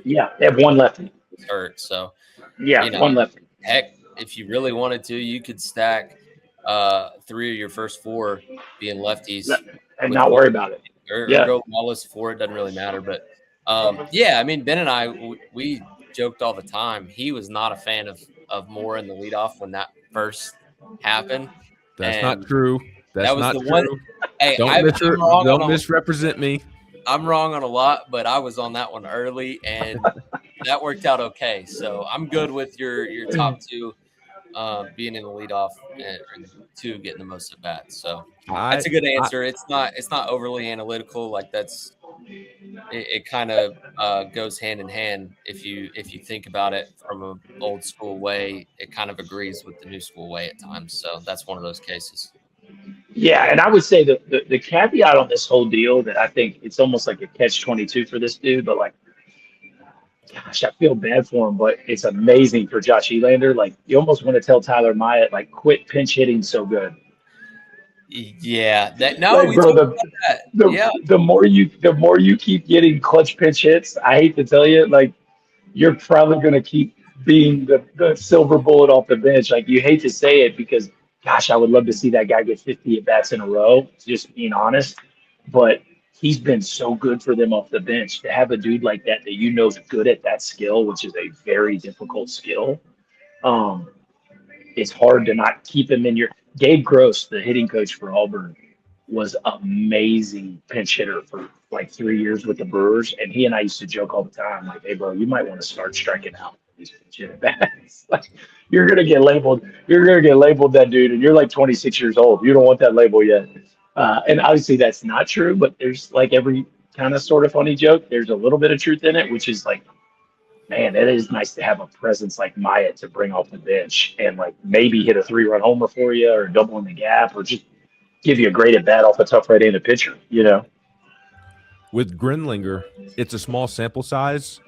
they have 1 lefty. was hurt. So, Yeah, one left. Heck, if you really wanted to, you could stack 3 of your first 4 being lefties And not worry about it. or go lawless for it. Doesn't really matter. But I mean, Ben and I, we joked all the time. He was not a fan of Moore in the leadoff when that first happened. That's not true. That's not true. One. Hey, don't misrepresent me. I'm wrong on a lot, but I was on that one early, and that worked out okay. So I'm good with your top 2 being in the leadoff and 2 getting the most at bats. So that's a good answer. It's not overly analytical. Like it kind of goes hand in hand. If you think about it from an old school way, it kind of agrees with the new school way at times. So that's one of those cases. Yeah, and I would say the caveat on this whole deal that I think it's almost like a catch-22 for this dude, but like, gosh, I feel bad for him, but it's amazing for Josh Elander. Like, you almost want to tell Tyler Myatt, like, quit pinch hitting so good. Yeah, the more you keep getting clutch pinch hits, I hate to tell you, like, you're probably going to keep being the silver bullet off the bench. Like, you hate to say it because, gosh, I would love to see that guy get 50 at bats in a row, just being honest. But he's been so good for them off the bench. To have a dude like that you know is good at that skill, which is a very difficult skill. It's hard to not keep him in your. Gabe Gross, the hitting coach for Auburn, was amazing pinch hitter for like 3 years with the Brewers, and he and I used to joke all the time, like, "Hey, bro, you might want to start striking out these pinch hitter bats. Like, you're gonna get labeled that dude, and you're like 26 years old. You don't want that label yet." And obviously that's not true, but there's like every kind of sort of funny joke. There's a little bit of truth in it, which is like, man, it is nice to have a presence like Myatt to bring off the bench and like maybe hit a 3-run homer for you or double in the gap or just give you a great at bat off a tough right-handed pitcher, you know? With Grinlinger, it's a small sample size,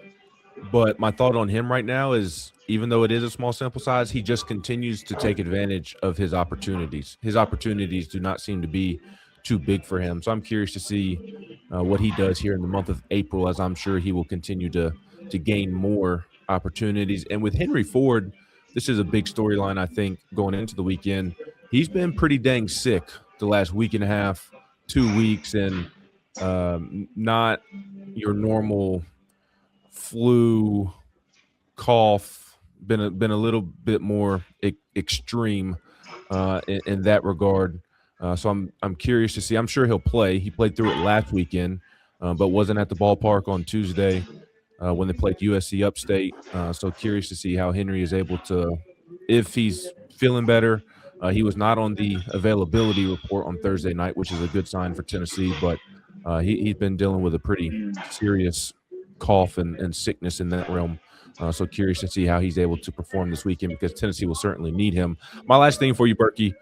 but my thought on him right now is even though it is a small sample size, he just continues to take advantage of his opportunities. His opportunities do not seem to be too big for him. So I'm curious to see what he does here in the month of April, as I'm sure he will continue to gain more opportunities. And with Henry Ford, this is a big storyline, I think, going into the weekend. He's been pretty dang sick the last week and a half, 2 weeks, and not your normal flu, cough, been a little bit more extreme in that regard. So I'm curious to see. I'm sure he'll play. He played through it last weekend, but wasn't at the ballpark on Tuesday when they played USC Upstate. So curious to see how Henry is able to, if he's feeling better. He was not on the availability report on Thursday night, which is a good sign for Tennessee, but he's been dealing with a pretty serious cough and sickness in that realm. So curious to see how he's able to perform this weekend because Tennessee will certainly need him. My last thing for you, Berkey,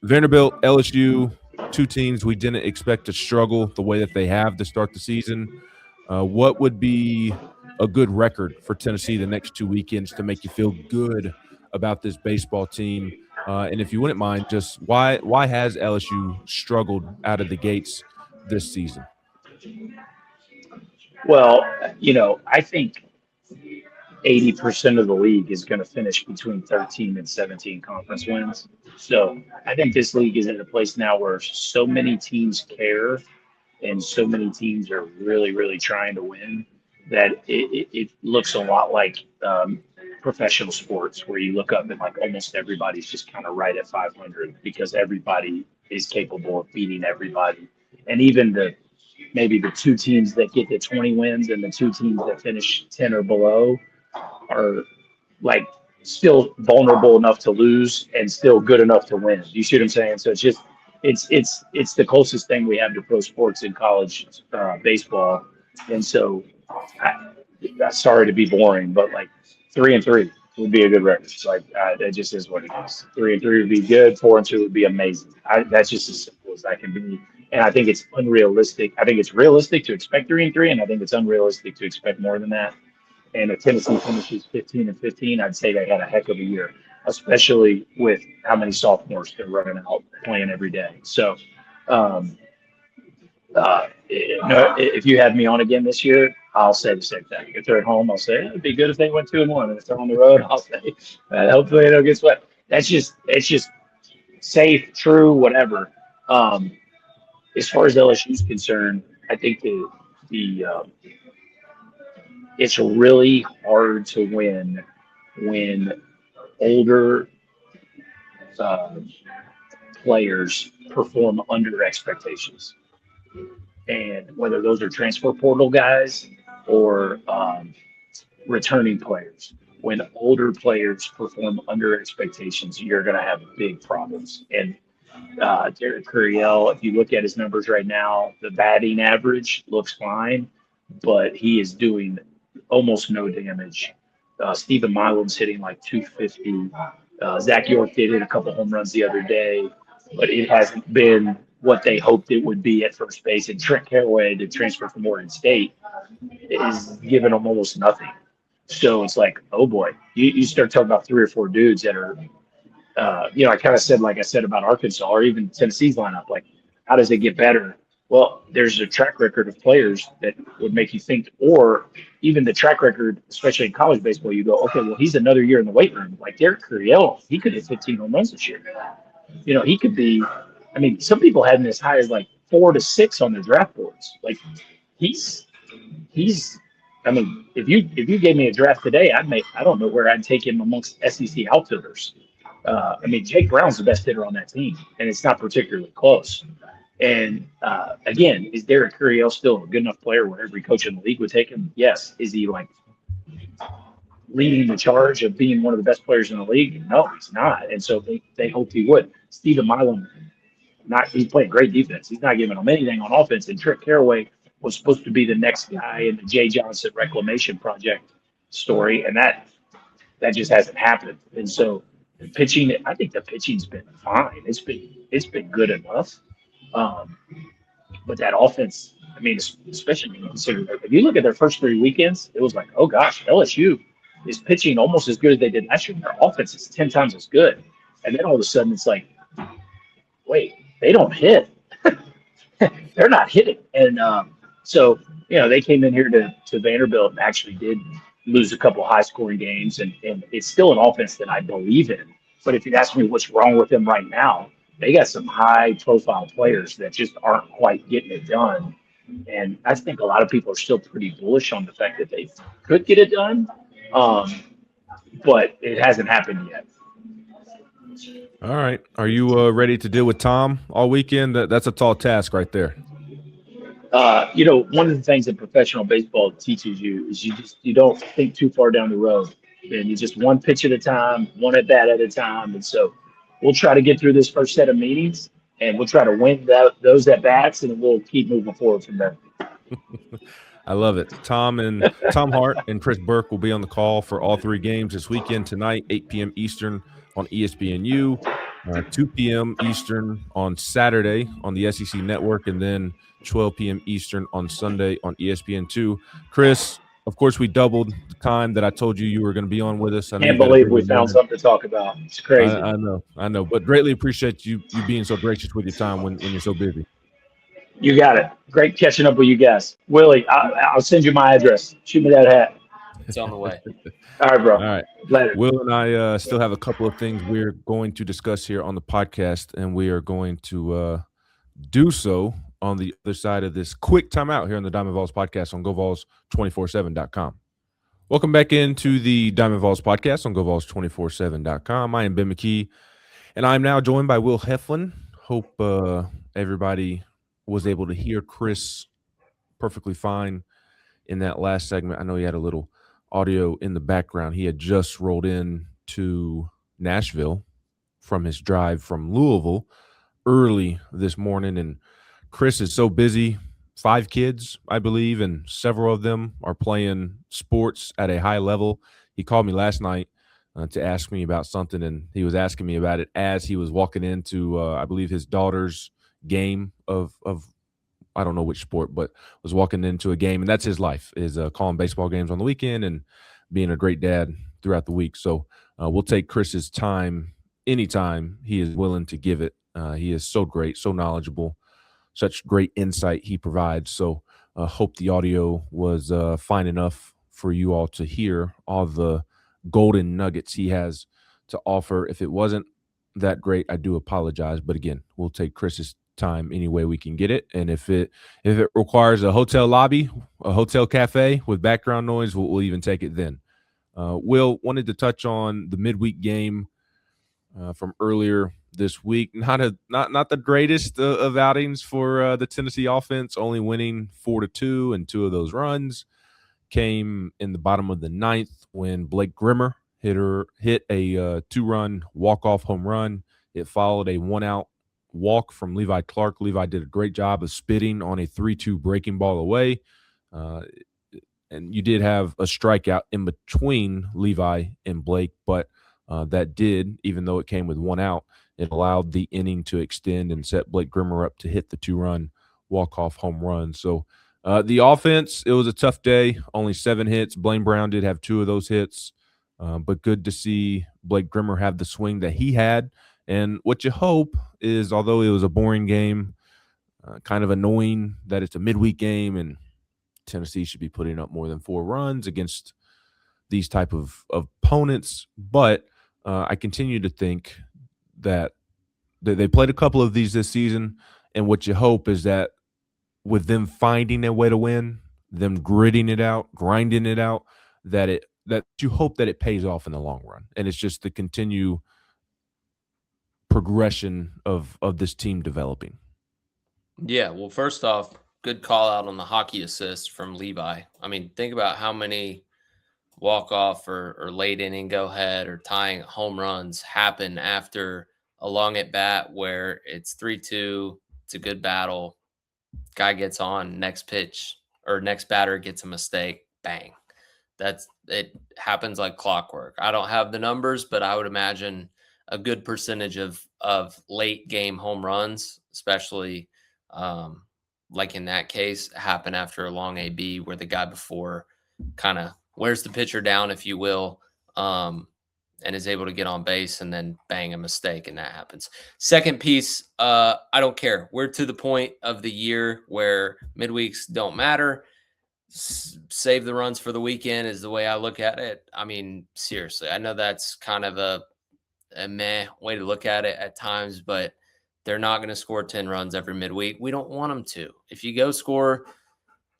Vanderbilt, LSU, 2 teams we didn't expect to struggle the way that they have to start the season. What would be a good record for Tennessee the next 2 weekends to make you feel good about this baseball team? And if you wouldn't mind, just why has LSU struggled out of the gates this season? Well, I think 80% of the league is going to finish between 13 and 17 conference wins. So I think this league is at a place now where so many teams care and so many teams are really, really trying to win that it looks a lot like professional sports where you look up and like almost everybody's just kind of right at 500 because everybody is capable of beating everybody. And even maybe the 2 teams that get to 20 wins and the 2 teams that finish 10 or below are like still vulnerable enough to lose and still good enough to win. You see what I'm saying? So it's the closest thing we have to pro sports in college baseball. And so sorry to be boring, but like 3-3 would be a good record. So like that just is what it is. 3-3 would be good. 4-2 would be amazing. That's just as simple as that can be. And I think it's unrealistic. I think it's realistic to expect 3-3, and I think it's unrealistic to expect more than that. And if Tennessee finishes 15-15, I'd say they had a heck of a year, especially with how many sophomores they're running out playing every day. So if you had me on again this year, I'll say the same thing. If they're at home, I'll say it'd be good if they went 2-1. And if they're on the road, I'll say hopefully they don't get swept. It's just safe, true, whatever. As far as LSU's concerned, I think it's really hard to win when older players perform under expectations. And whether those are transfer portal guys or returning players, when older players perform under expectations, you're going to have big problems. And Derek Curiel, if you look at his numbers right now, the batting average looks fine, but he is doing almost no damage. Stephen Milam's hitting like 250. Zach York did hit a couple home runs the other day, but it hasn't been what they hoped it would be at first base. And Trent Caraway, the transfer from Oregon State, is giving them almost nothing. So it's like, oh boy, you start talking about 3 or 4 dudes that are, I kind of said, like I said about Arkansas or even Tennessee's lineup, like, how does it get better? Well, there's a track record of players that would make you think, or even the track record, especially in college baseball, you go, okay, well, he's another year in the weight room. Like Derek Curiel, he could hit 15 home runs this year. He could be, some people had him as high as like 4 to 6 on their draft boards. Like he's, if you gave me a draft today, I don't know where I'd take him amongst SEC outfielders. Jake Brown's the best hitter on that team, and it's not particularly close. And again, is Derek Curiel still a good enough player where every coach in the league would take him? Yes. Is he like leading the charge of being one of the best players in the league? No, he's not. And so they hoped he would. Stephen Milam, he's playing great defense. He's not giving them anything on offense. And Trent Caraway was supposed to be the next guy in the Jay Johnson Reclamation Project story, and that just hasn't happened. And so the pitching, I think the pitching's been fine. It's been good enough. But that offense, especially when you consider, if you look at their first 3 weekends, it was like, oh gosh, LSU is pitching almost as good as they did last year. Their offense is 10 times as good. And then all of a sudden it's like, wait, they don't hit. They're not hitting. And so they came in here to Vanderbilt and actually did lose a couple high scoring games. And it's still an offense that I believe in. But if you ask me what's wrong with them right now, they got some high-profile players that just aren't quite getting it done. And I think a lot of people are still pretty bullish on the fact that they could get it done, but it hasn't happened yet. All right. Are you ready to deal with Tom all weekend? That's a tall task right there. One of the things that professional baseball teaches you is you don't think too far down the road. And you just one pitch at a time, one at bat at a time. And so we'll try to get through this first set of meetings, and we'll try to win those at bats, and we'll keep moving forward from there. I love it. Tom Hart and Chris Burke will be on the call for all 3 games this weekend tonight, 8 p.m. Eastern on ESPNU, 2 p.m. Eastern on Saturday on the SEC Network, and then 12 p.m. Eastern on Sunday on ESPN2. Chris, of course, we doubled the time that I told you were going to be on with us. I can't believe we found something to talk about. It's crazy. I know, but greatly appreciate you being so gracious with your time when you're so busy. You got it. Great catching up with you guys. Willie, I'll send you my address. Shoot me that hat. It's on the way. All right, bro. All right. Later. Will and I still have a couple of things we're going to discuss here on the podcast, and we are going to do so on the other side of this quick timeout here on the Diamond Vols Podcast on GoVols247.com. Welcome back into the Diamond Vols Podcast on GoVols247.com. I am Ben McKee, and I'm now joined by Will Heflin. Hope everybody was able to hear Chris perfectly fine in that last segment. I know he had a little audio in the background. He had just rolled in to Nashville from his drive from Louisville early this morning, and Chris is so busy, 5 kids, I believe, and several of them are playing sports at a high level. He called me last night to ask me about something, and he was asking me about it as he was walking into, I believe, his daughter's game of I don't know which sport, but was walking into a game, and that's his life, is calling baseball games on the weekend and being a great dad throughout the week. So we'll take Chris's time anytime he is willing to give it. He is so great, so knowledgeable, such great insight he provides. So Hope the audio was fine enough for you all to hear all the golden nuggets he has to offer. If it wasn't that great, I do apologize. But again, we'll take Chris's time any way we can get it. And if it requires a hotel lobby, a hotel cafe with background noise, we'll even take it then. Will, wanted to touch on the midweek game from earlier this week. Not the greatest of outings for the Tennessee offense, only winning 4-2, and 2 of those runs came in the bottom of the 9th when Blake Grimmer hit a 2-run walk-off home run. It followed a 1-out walk from Levi Clark. Levi did a great job of spitting on a 3-2 breaking ball away. And you did have a strikeout in between Levi and Blake, but that did, even though it came with 1 out, it allowed the inning to extend and set Blake Grimmer up to hit the 2-run walk-off home run. So the offense, it was a tough day, only 7 hits. Blaine Brown did have 2 of those hits, but good to see Blake Grimmer have the swing that he had. And what you hope is, although it was a boring game, kind of annoying that it's a midweek game and Tennessee should be putting up more than 4 runs against these type of opponents, but I continue to think that they played a couple of these this season, and what you hope is that with them finding a way to win, them gritting it out, grinding it out, that you hope that it pays off in the long run, and it's just the continue progression of this team developing. Yeah, well, first off, good call out on the hockey assist from Levi. I mean, think about how many walk-off or late inning go-ahead or tying home runs happen after a long at-bat where it's 3-2, it's a good battle, guy gets on, next pitch or next batter gets a mistake, bang. It happens like clockwork. I don't have the numbers, but I would imagine a good percentage of late game home runs, especially like in that case, happen after a long AB where the guy before kind of wears the pitcher down, if you will, and is able to get on base and then bang a mistake, and that happens. Second piece, I don't care. We're to the point of the year where midweeks don't matter. Save the runs for the weekend is the way I look at it. I mean, seriously, I know that's kind of a meh way to look at it at times, but they're not going to score 10 runs every midweek. We don't want them to. If you go score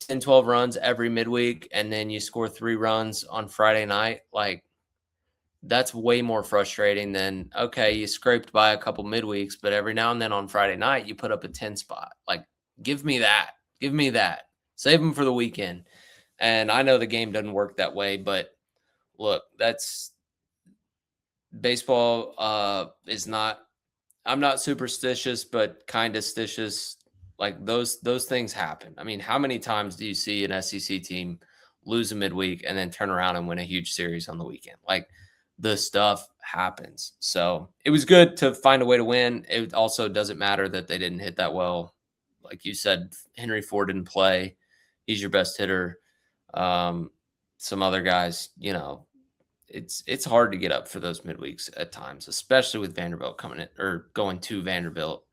10, 12 runs every midweek and then you score 3 runs on Friday night, like that's way more frustrating than, okay, you scraped by a couple midweeks, but every now and then on Friday night you put up a 10 spot. Like, give me that. Give me that. Save them for the weekend. And I know the game doesn't work that way, but look, that's baseball is not, I'm not superstitious, but kind of stitious. Like those things happen. I mean, how many times do you see an SEC team lose a midweek and then turn around and win a huge series on the weekend? Like, the stuff happens. So it was good to find a way to win. It also doesn't matter that they didn't hit that well. Like you said, Henry Ford didn't play. He's your best hitter. Some other guys, you know, it's hard to get up for those midweeks at times, especially with Vanderbilt coming in or going to Vanderbilt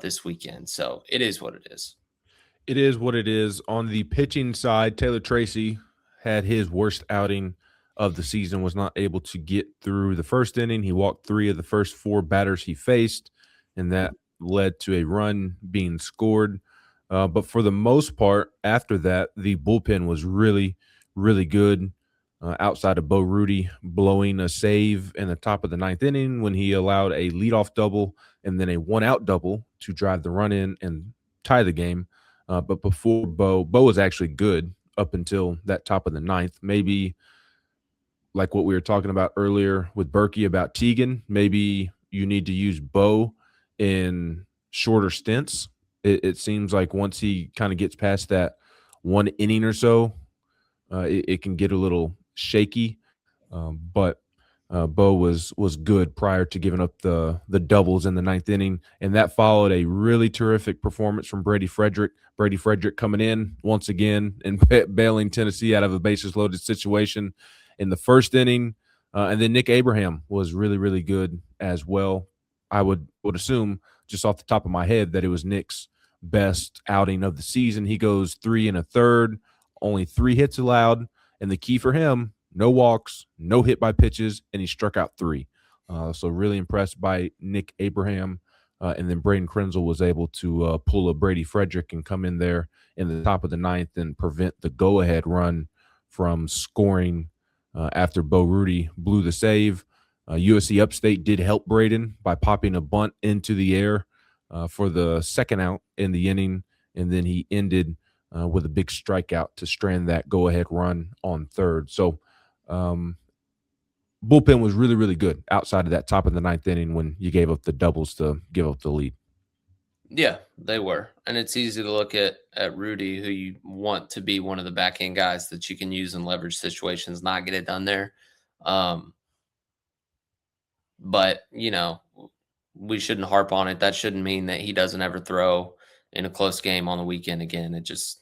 this weekend. So it is what it is. It is what it is. On the pitching side, Taylor Tracy had his worst outing of the season, was not able to get through the first inning. He walked 3 of the first 4 batters he faced, and that led to a run being scored. But for the most part, after that, the bullpen was really, really good. Outside of Bo Rudy blowing a save in the top of the 9th inning when he allowed a leadoff double and then a 1-out double to drive the run in and tie the game. But before Bo was actually good up until that top of the 9th. Maybe like what we were talking about earlier with Berkey about Teagan, maybe you need to use Bo in shorter stints. It seems like once he kind of gets past that 1 inning or so, it can get a little shaky. But Bo was good prior to giving up the doubles in the 9th inning, and that followed a really terrific performance from Brady Frederick. Brady Frederick coming in once again and bailing Tennessee out of a bases-loaded situation in the 1st inning. And then Nick Abraham was really, really good as well. I would assume, just off the top of my head, that it was Nick's best outing of the season. He goes 3 1/3, only 3 hits allowed, and the key for him, no walks, no hit by pitches, and he struck out 3. So really impressed by Nick Abraham. And then Braden Krenzel was able to pull a Brady Frederick and come in there in the top of the 9th and prevent the go-ahead run from scoring after Bo Rudy blew the save. USC Upstate did help Braden by popping a bunt into the air for the second out in the inning, and then he ended with a big strikeout to strand that go-ahead run on third. So bullpen was really, really good outside of that top of the 9th inning when you gave up the doubles to give up the lead. Yeah, they were. And it's easy to look at Rudy, who you want to be one of the back-end guys that you can use in leverage situations, not get it done there. But, we shouldn't harp on it. That shouldn't mean that he doesn't ever throw in a close game on the weekend again. It just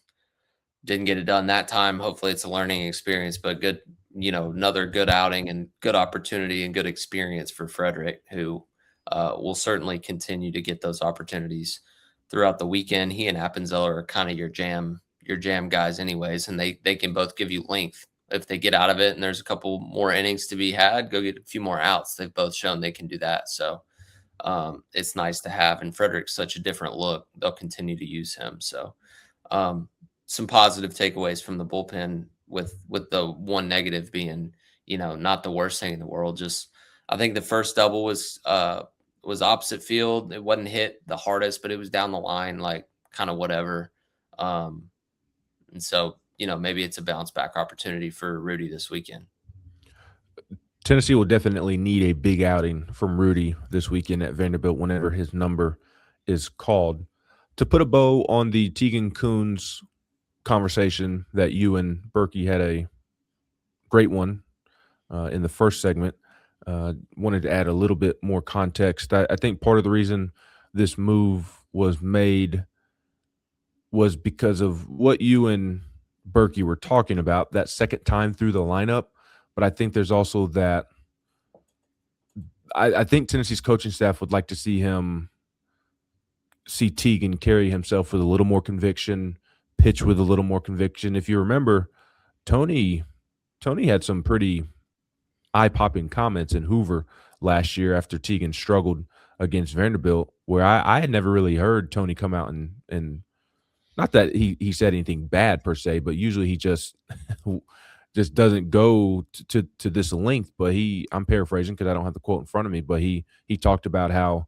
didn't get it done that time. Hopefully it's a learning experience, but good, another good outing and good opportunity and good experience for Frederick, who will certainly continue to get those opportunities throughout the weekend. He and Appenzeller are kind of your jam guys anyways, and they can both give you length. If they get out of it and there's a couple more innings to be had, go get a few more outs. They've both shown they can do that. So it's nice to have. And Frederick's such a different look. They'll continue to use him. So some positive takeaways from the bullpen with the one negative being, not the worst thing in the world. Just I think the first double was opposite field. It wasn't hit the hardest, but it was down the line, like kind of whatever. And so, maybe it's a bounce back opportunity for Rudy this weekend. Tennessee will definitely need a big outing from Rudy this weekend at Vanderbilt whenever his number is called. To put a bow on the Tegan Kuhn's conversation that you and Berkey had a great one in the first segment, wanted to add a little bit more context. I think part of the reason this move was made was because of what you and Berkey were talking about, that second time through the lineup. But I think there's also that I think Tennessee's coaching staff would like to see Tegan carry himself with a little more conviction, pitch with a little more conviction. If you remember, Tony had some pretty eye-popping comments in Hoover last year after Tegan struggled against Vanderbilt, where I had never really heard Tony come out and not that he said anything bad per se, but usually he just doesn't go to this length. But I'm paraphrasing because I don't have the quote in front of me, but he talked about how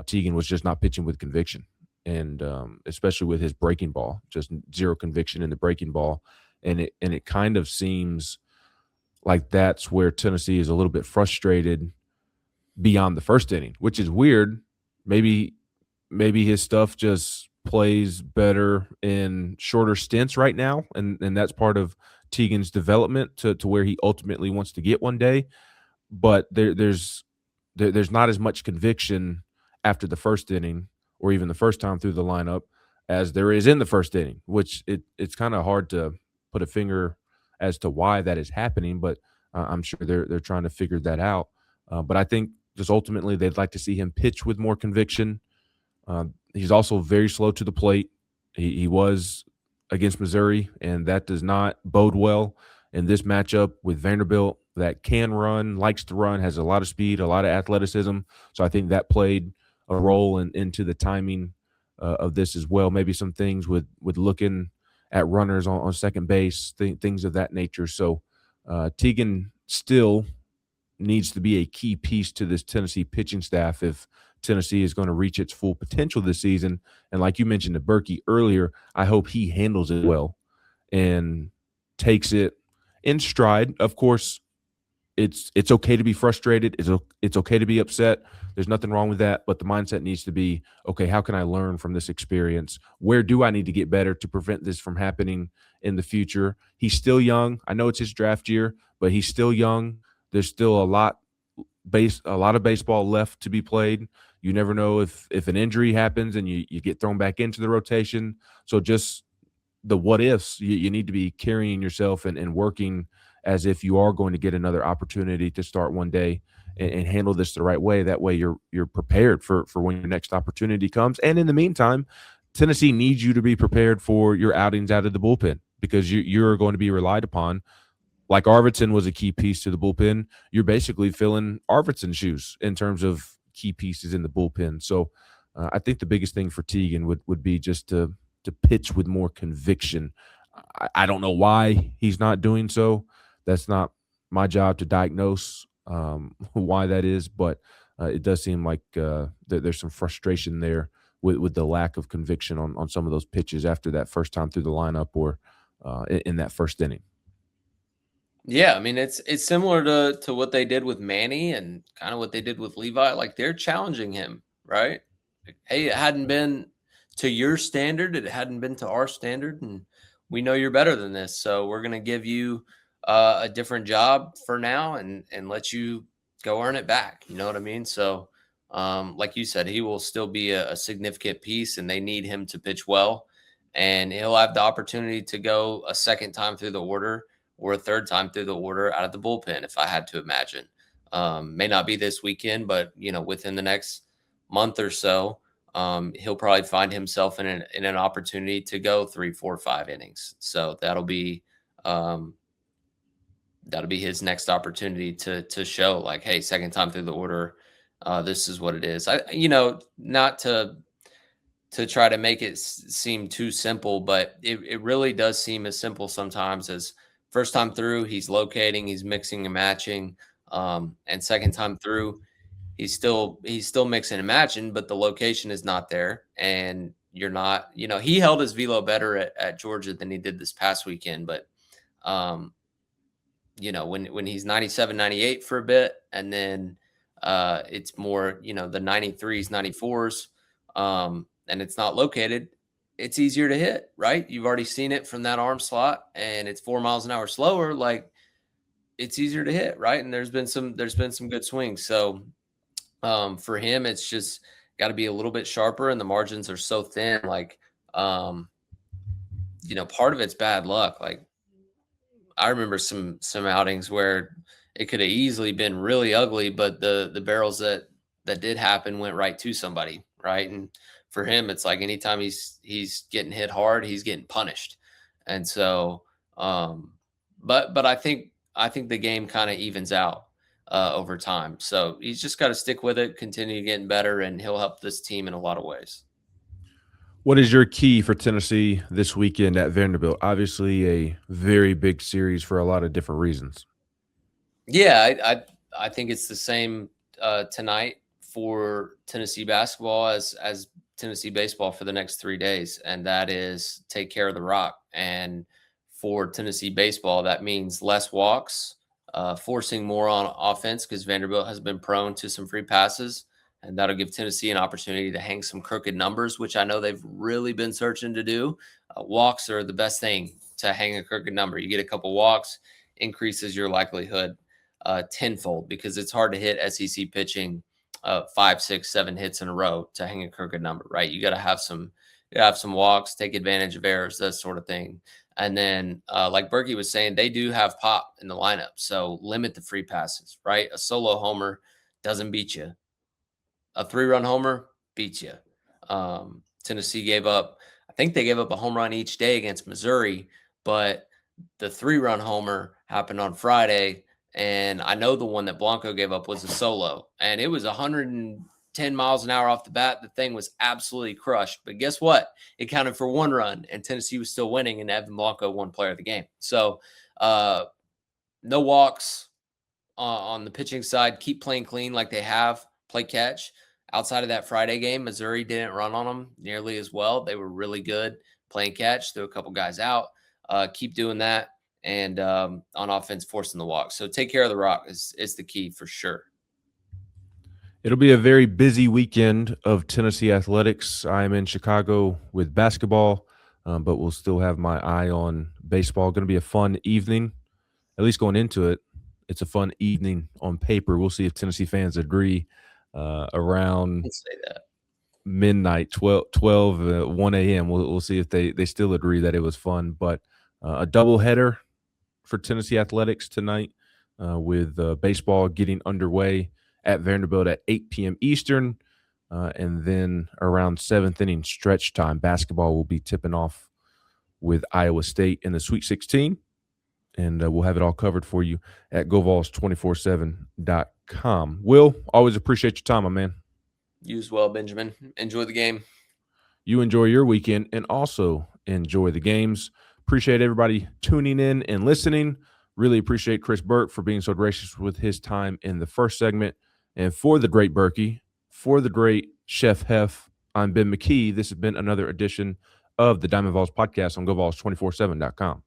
Tegan was just not pitching with conviction, and especially with his breaking ball, just zero conviction in the breaking ball. And it kind of seems like that's where Tennessee is a little bit frustrated beyond the first inning, which is weird. Maybe his stuff just plays better in shorter stints right now, and that's part of Tegan's development to where he ultimately wants to get one day. But there's not as much conviction after the first inning or even the first time through the lineup as there is in the first inning, which it's kind of hard to put a finger as to why that is happening, but I'm sure they're trying to figure that out. But I think just ultimately they'd like to see him pitch with more conviction. He's also very slow to the plate. He was against Missouri, and that does not bode well in this matchup with Vanderbilt that can run, likes to run, has a lot of speed, a lot of athleticism. So I think that played a role into the timing of this as well. Maybe some things with looking at runners on second base, things of that nature. So Tegan still needs to be a key piece to this Tennessee pitching staff if Tennessee is going to reach its full potential this season. And like you mentioned to Berkey earlier, I hope he handles it well and takes it in stride. Of course, it's okay to be frustrated. It's okay to be upset. There's nothing wrong with that. But the mindset needs to be, okay, how can I learn from this experience? Where do I need to get better to prevent this from happening in the future? He's still young. I know it's his draft year, but he's still young. There's still a lot of baseball left to be played. You never know if an injury happens and you get thrown back into the rotation. So just the what ifs, you need to be carrying yourself and working as if you are going to get another opportunity to start one day and handle this the right way. That way you're prepared for when your next opportunity comes. And in the meantime, Tennessee needs you to be prepared for your outings out of the bullpen because you're going to be relied upon. Like Arvidsson was a key piece to the bullpen. You're basically filling Arvidsson's shoes in terms of key pieces in the bullpen. So I think the biggest thing for Teagan would be just to pitch with more conviction. I don't know why he's not doing so. That's not my job to diagnose why that is, but it does seem like there's some frustration there with the lack of conviction on some of those pitches after that first time through the lineup or in that first inning. Yeah, I mean it's similar to what they did with Manny and kind of what they did with Levi. Like they're challenging him, right? Like, hey, it hadn't been to your standard, it hadn't been to our standard, and we know you're better than this. So we're gonna give you a different job for now and let you go earn it back. You know what I mean? So like you said, he will still be a significant piece, and they need him to pitch well, and he'll have the opportunity to go a second time through the order or a third time through the order out of the bullpen, if I had to imagine. May not be this weekend, but within the next month or so, he'll probably find himself in an opportunity to go 3, 4, 5 innings. So that'll be his next opportunity to show like, hey, second time through the order, this is what it is. Not to try to make it seem too simple, but it really does seem as simple sometimes as first time through, he's locating, he's mixing and matching. And second time through, he's still mixing and matching, but the location is not there. And you're not, he held his velo better at Georgia than he did this past weekend. But, when he's 97, 98 for a bit, and then it's more, the 93s, 94s, and it's not located, it's easier to hit, right? You've already seen it from that arm slot, and it's 4 miles an hour slower. Like it's easier to hit, right? And there's been some good swings. So for him, it's just got to be a little bit sharper, and the margins are so thin. Like, part of it's bad luck. Like I remember some outings where it could have easily been really ugly, but the barrels that did happen went right to somebody, right? And for him, it's like anytime he's getting hit hard, he's getting punished. And so, but I think the game kind of evens out over time. So he's just got to stick with it, continue getting better, and he'll help this team in a lot of ways. What is your key for Tennessee this weekend at Vanderbilt? Obviously a very big series for a lot of different reasons. Yeah, I think it's the same tonight for Tennessee basketball as Tennessee baseball for the next 3 days, and that is take care of the rock. And for Tennessee baseball, that means less walks, forcing more on offense because Vanderbilt has been prone to some free passes, and that'll give Tennessee an opportunity to hang some crooked numbers, which I know they've really been searching to do. Walks are the best thing to hang a crooked number. You get a couple walks, increases your likelihood tenfold because it's hard to hit SEC pitching 5, 6, 7 hits in a row to hang a crooked number, right? You got to have some walks, take advantage of errors, that sort of thing. And then, like Berkey was saying, they do have pop in the lineup, so limit the free passes, right? A solo homer doesn't beat you. A 3-run homer beats you. Tennessee I think they gave up a home run each day against Missouri, but the 3-run homer happened on Friday. And I know the one that Blanco gave up was a solo, and it was 110 miles an hour off the bat. The thing was absolutely crushed. But guess what? It counted for 1 run, and Tennessee was still winning, and Evan Blanco won player of the game. So no walks on the pitching side. Keep playing clean like they have. Play catch. Outside of that Friday game, Missouri didn't run on them nearly as well. They were really good playing catch. Threw a couple guys out. Keep doing that. And on offense, forcing the walk. So take care of the rock is the key for sure. It'll be a very busy weekend of Tennessee athletics. I'm in Chicago with basketball, but we'll still have my eye on baseball. Going to be a fun evening, at least going into it. It's a fun evening on paper. We'll see if Tennessee fans agree around midnight, 12 1 a.m. We'll see if they still agree that it was fun. But a doubleheader for Tennessee athletics tonight with baseball getting underway at Vanderbilt at 8 p.m. Eastern. And then around 7th inning stretch time, basketball will be tipping off with Iowa State in the Sweet 16. And we'll have it all covered for you at GoVols247.com. Will, always appreciate your time, my man. You as well, Benjamin. Enjoy the game. You enjoy your weekend and also enjoy the games. Appreciate everybody tuning in and listening. Really appreciate Chris Burke for being so gracious with his time in the first segment. And for the great Berkey, for the great Chef Hef, I'm Ben McKee. This has been another edition of the Diamond Vols Podcast on GoVols247.com.